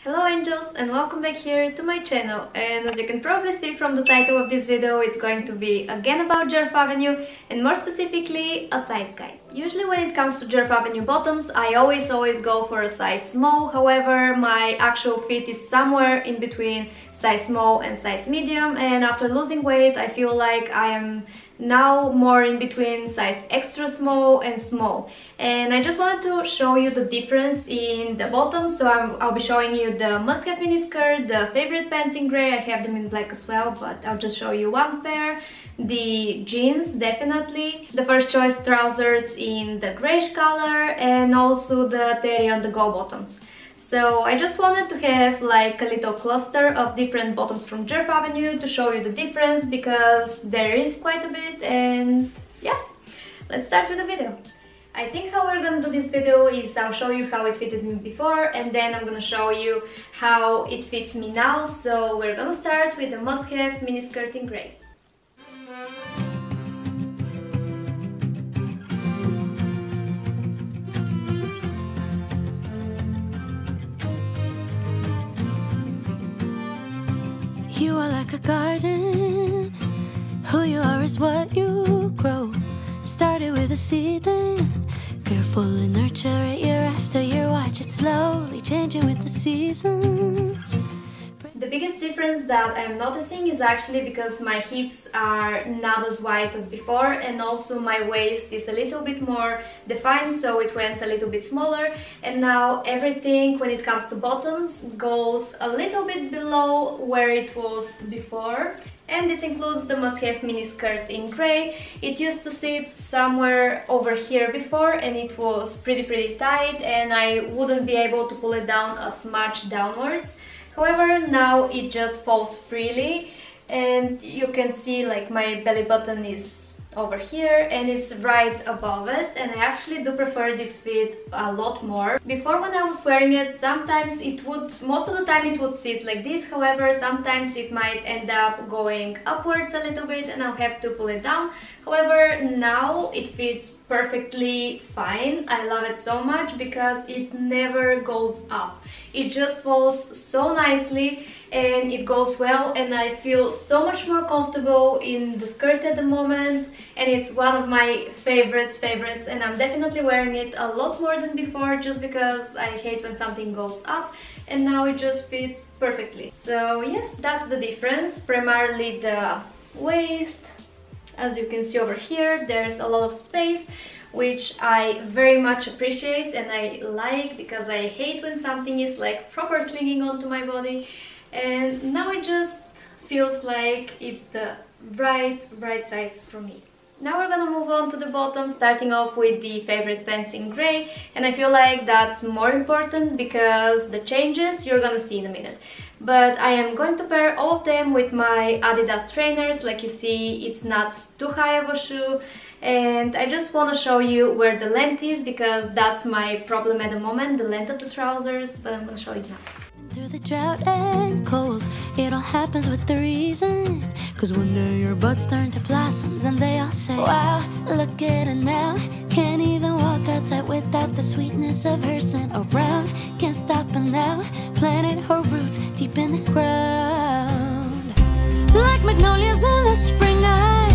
Hello angels, and welcome back here to my channel. And as you can probably see from the title of this video, it's going to be again about Djerf Avenue, and more specifically a size guide. Usually when it comes to Djerf Avenue bottoms, I always go for a size small. However, my actual fit is somewhere in between size small and size medium, and after losing weight I feel like I am now more in between size extra small and small. And I just wanted to show you the difference in the bottoms, so I'll be showing you the must-have miniskirt, the favorite pants in grey. I have them in black as well, but I'll just show you one pair. The jeans, definitely. The first choice trousers in the greyish color, and also the Terry on the go bottoms. So I just wanted to have like a little cluster of different bottoms from Djerf Avenue to show you the difference, because there is quite a bit. And yeah, let's start with the video. I think how we're gonna do this video is I'll show you how it fitted me before, and then I'm gonna show you how it fits me now. So we're gonna start with the must-have miniskirt in grey. You are like a garden, who you are is what you grow. Started with a seed, then carefully nurture it year after year. Watch it slowly changing with the seasons. The biggest difference that I'm noticing is actually because my hips are not as wide as before, and also my waist is a little bit more defined, so it went a little bit smaller. And now everything when it comes to bottoms goes a little bit below where it was before. And this includes the must-have miniskirt in grey. It used to sit somewhere over here before, and it was pretty tight, and I wouldn't be able to pull it down as much downwards. However, now it just falls freely, and you can see like my belly button is over here and it's right above it, and I actually do prefer this fit a lot more. Before, when I was wearing it, sometimes most of the time it would sit like this. However, sometimes it might end up going upwards a little bit and I'll have to pull it down. However, now it fits perfectly fine. I love it so much because it never goes up. It just falls so nicely and it goes well, and I feel so much more comfortable in the skirt at the moment, and it's one of my favorites, and I'm definitely wearing it a lot more than before, just because I hate when something goes up, and now it just fits perfectly. So yes, that's the difference. Primarily the waist. As you can see over here, there's a lot of space, which I very much appreciate and I like, because I hate when something is like proper clinging onto my body. And now it just feels like it's the right size for me. Now we're gonna move on to the bottom, starting off with the favorite pants in grey, and I feel like that's more important because the changes you're gonna see in a minute. But I am going to pair all of them with my Adidas trainers. Like you see, it's not too high of a shoe, and I just want to show you where the length is, because that's my problem at the moment, the length of the trousers, but I'm going to show you now. Through the drought and cold, it all happens with the reason. Cause one day your buds turn to blossoms and they all say, wow, look at her now. Can't even walk outside without the sweetness of her scent around. Can't stop her now, planted her roots deep in the ground. Like magnolias in the spring, I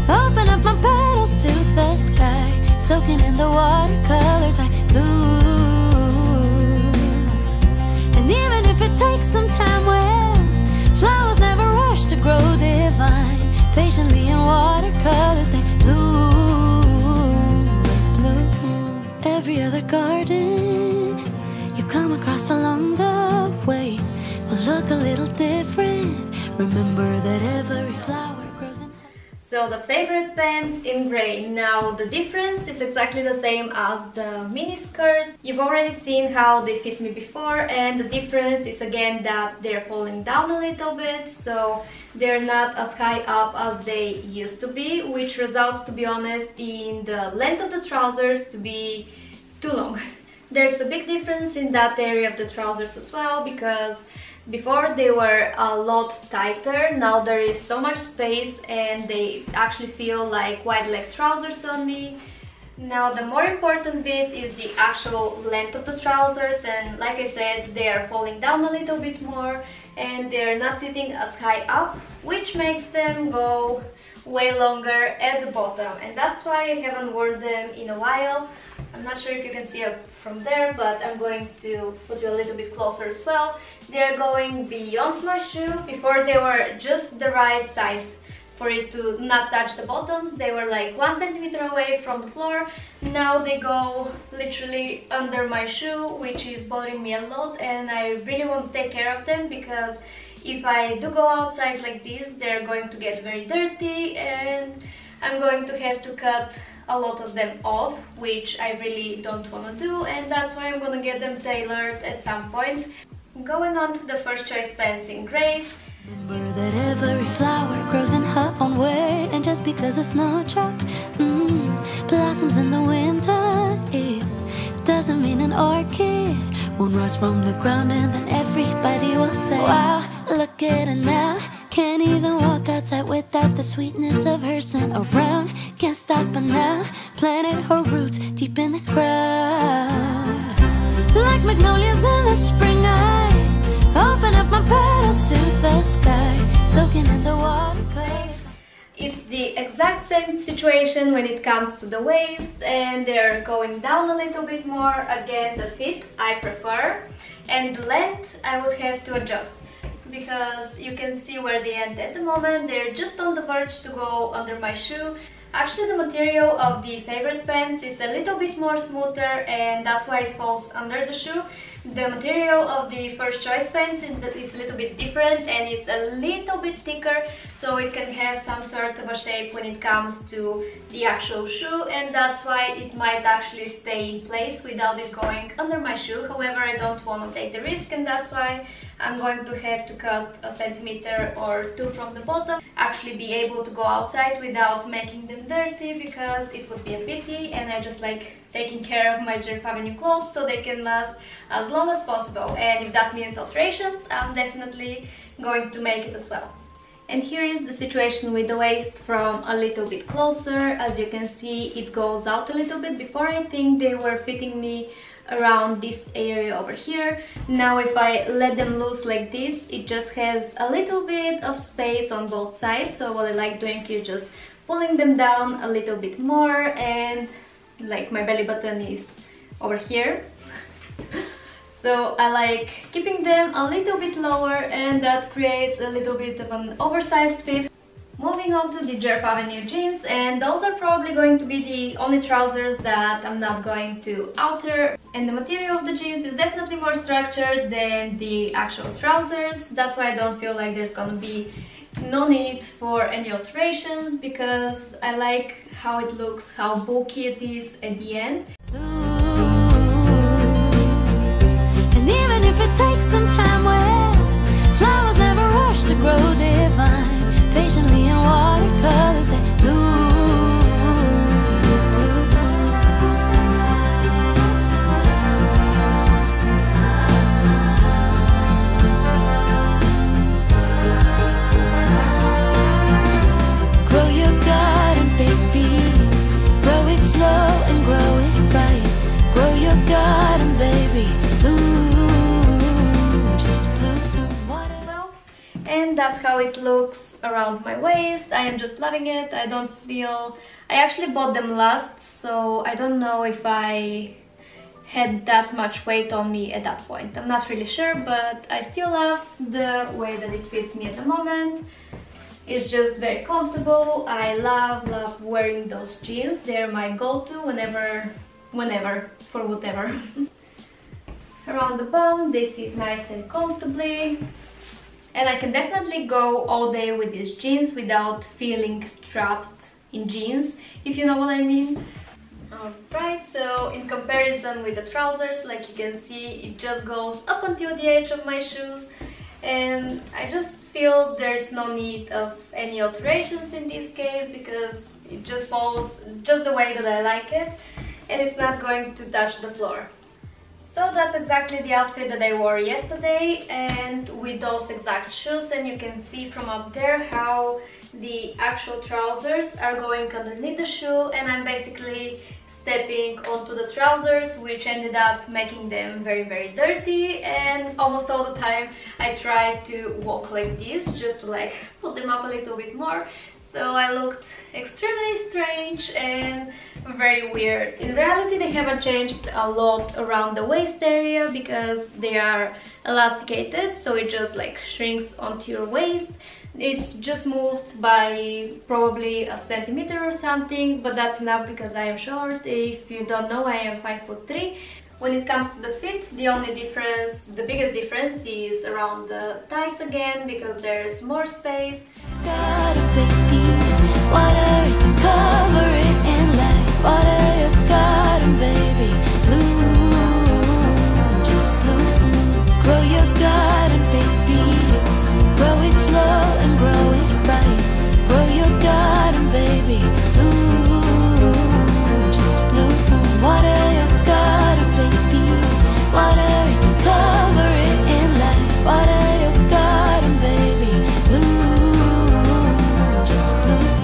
open up my petals to the sky, soaking in the watercolors I bloom. And even if it takes some time, well, flowers never rush to grow divine. Patiently in watercolors they bloom, bloom. Every other garden you come across along the way will look a little different. Remember that every flower grows in. So the favorite pants in grey. Now the difference is exactly the same as the mini skirt. You've already seen how they fit me before, and the difference is again that they're falling down a little bit, so they're not as high up as they used to be, which results, to be honest, in the length of the trousers to be too long. There's a big difference in that area of the trousers as well, because before they were a lot tighter. Now there is so much space and they actually feel like wide leg trousers on me. Now the more important bit is the actual length of the trousers, and like I said, they are falling down a little bit more and they're not sitting as high up, which makes them go way longer at the bottom, and that's why I haven't worn them in a while. I'm not sure if you can see it from there, but I'm going to put you a little bit closer as well. They're going beyond my shoe. Before they were just the right size for it to not touch the bottoms. They were like 1 centimeter away from the floor. Now they go literally under my shoe, which is bothering me a lot, and I really want to take care of them because if I do go outside like this, they're going to get very dirty and I'm going to have to cut a lot of them off, which I really don't want to do, and that's why I'm gonna get them tailored at some point. Going on to the first choice pants in grey. Remember that every flower grows in her own way, and just because a snowdrop blossoms in the winter, it doesn't mean an orchid won't rise from the ground and then everybody will say, wow, look at her now. Can't even walk outside without the sweetness of her scent around. Can't stop her now, planted her roots deep in the ground. Like magnolias in the spring, I open up my petals to the sky, soaking in the watercolors. It's the exact same situation when it comes to the waist, and they're going down a little bit more. Again, the fit I prefer, and the length I would have to adjust, because you can see where they end at the moment. They're just on the verge to go under my shoe. Actually, the material of the favorite pants is a little bit more smoother, and that's why it falls under the shoe. The material of the first choice pants is a little bit different, and it's a little bit thicker, so it can have some sort of a shape when it comes to the actual shoe, and that's why it might actually stay in place without it going under my shoe. However, I don't want to take the risk, and that's why I'm going to have to cut 1 centimeter or 2 from the bottom, actually be able to go outside without making them dirty, because it would be a pity, and I just like taking care of my Djerf Avenue clothes so they can last as long as possible, and if that means alterations, I'm definitely going to make it as well. And here is the situation with the waist from a little bit closer. As you can see, it goes out a little bit. Before, I think they were fitting me around this area over here. Now if I let them loose like this, it just has a little bit of space on both sides, so what I like doing is just pulling them down a little bit more, and like my belly button is over here. So I like keeping them a little bit lower, and that creates a little bit of an oversized fit. Moving on to the Djerf Avenue jeans, and those are probably going to be the only trousers that I'm not going to alter. And the material of the jeans is definitely more structured than the actual trousers. That's why I don't feel like there's gonna be no need for any alterations, because I like how it looks, how bulky it is at the end. And even if it takes some time, well, flowers never rush to grow divine, patiently in watercolors that bloom. Grow your garden, baby. Grow it slow and grow it right. Grow your garden, baby. Bloom, just bloom. Well, and that's how it looks around my waist. I am just loving it. I don't feel... I actually bought them last, so I don't know if I had that much weight on me at that point. I'm not really sure, but I still love the way that it fits me at the moment. It's just very comfortable. I love wearing those jeans. They're my go-to whenever, for whatever. Around the bum, they sit nice and comfortably. And I can definitely go all day with these jeans without feeling trapped in jeans, if you know what I mean. Alright, so in comparison with the trousers, like you can see, it just goes up until the edge of my shoes. And I just feel there's no need of any alterations in this case, because it just falls just the way that I like it, and it's not going to touch the floor. So that's exactly the outfit that I wore yesterday, and with those exact shoes, and you can see from up there how the actual trousers are going underneath the shoe, and I'm basically stepping onto the trousers, which ended up making them very dirty, and almost all the time I tried to walk like this just to like put them up a little bit more. So I looked extremely strange and very weird. In reality, they haven't changed a lot around the waist area because they are elasticated, so it just like shrinks onto your waist. It's just moved by probably a centimeter or something, but that's enough because I am short. If you don't know, I am 5'3". When it comes to the fit, the only difference, the biggest difference is around the thighs again, because there's more space. Got a baby, water, cover it in light. Water, you got 'em, baby. Bloom, just bloom. Grow your garden, baby. Grow it slow and grow it right. Grow your garden, baby. Bloom, just bloom. Water, you got 'em, baby. Water, cover it in light. Water, you got 'em, baby. Bloom, just bloom.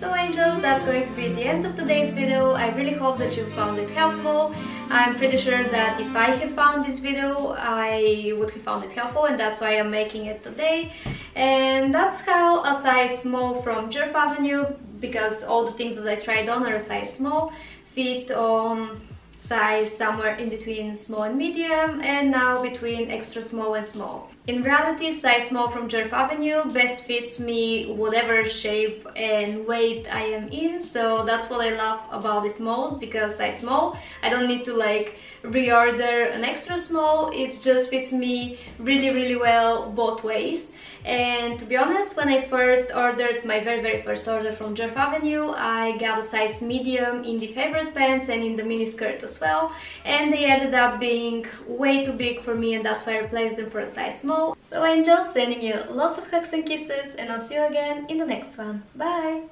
So angels, that's going to be the end of today's video. I really hope that you found it helpful. I'm pretty sure that if I have found this video, I would have found it helpful, and that's why I'm making it today. And that's how a size small from Djerf Avenue, because all the things that I tried on are a size small, fit on size somewhere in between small and medium, and now between extra small and small. In reality, size small from Djerf Avenue best fits me whatever shape and weight I am in, so that's what I love about it most, because size small, I don't need to like reorder an extra small. It just fits me really well both ways. And to be honest, when I first ordered my very first order from Djerf Avenue, I got a size medium in the favorite pants and in the mini skirt as well, and they ended up being way too big for me, and that's why I replaced them for a size small. So angels, sending you lots of hugs and kisses, and I'll see you again in the next one. Bye!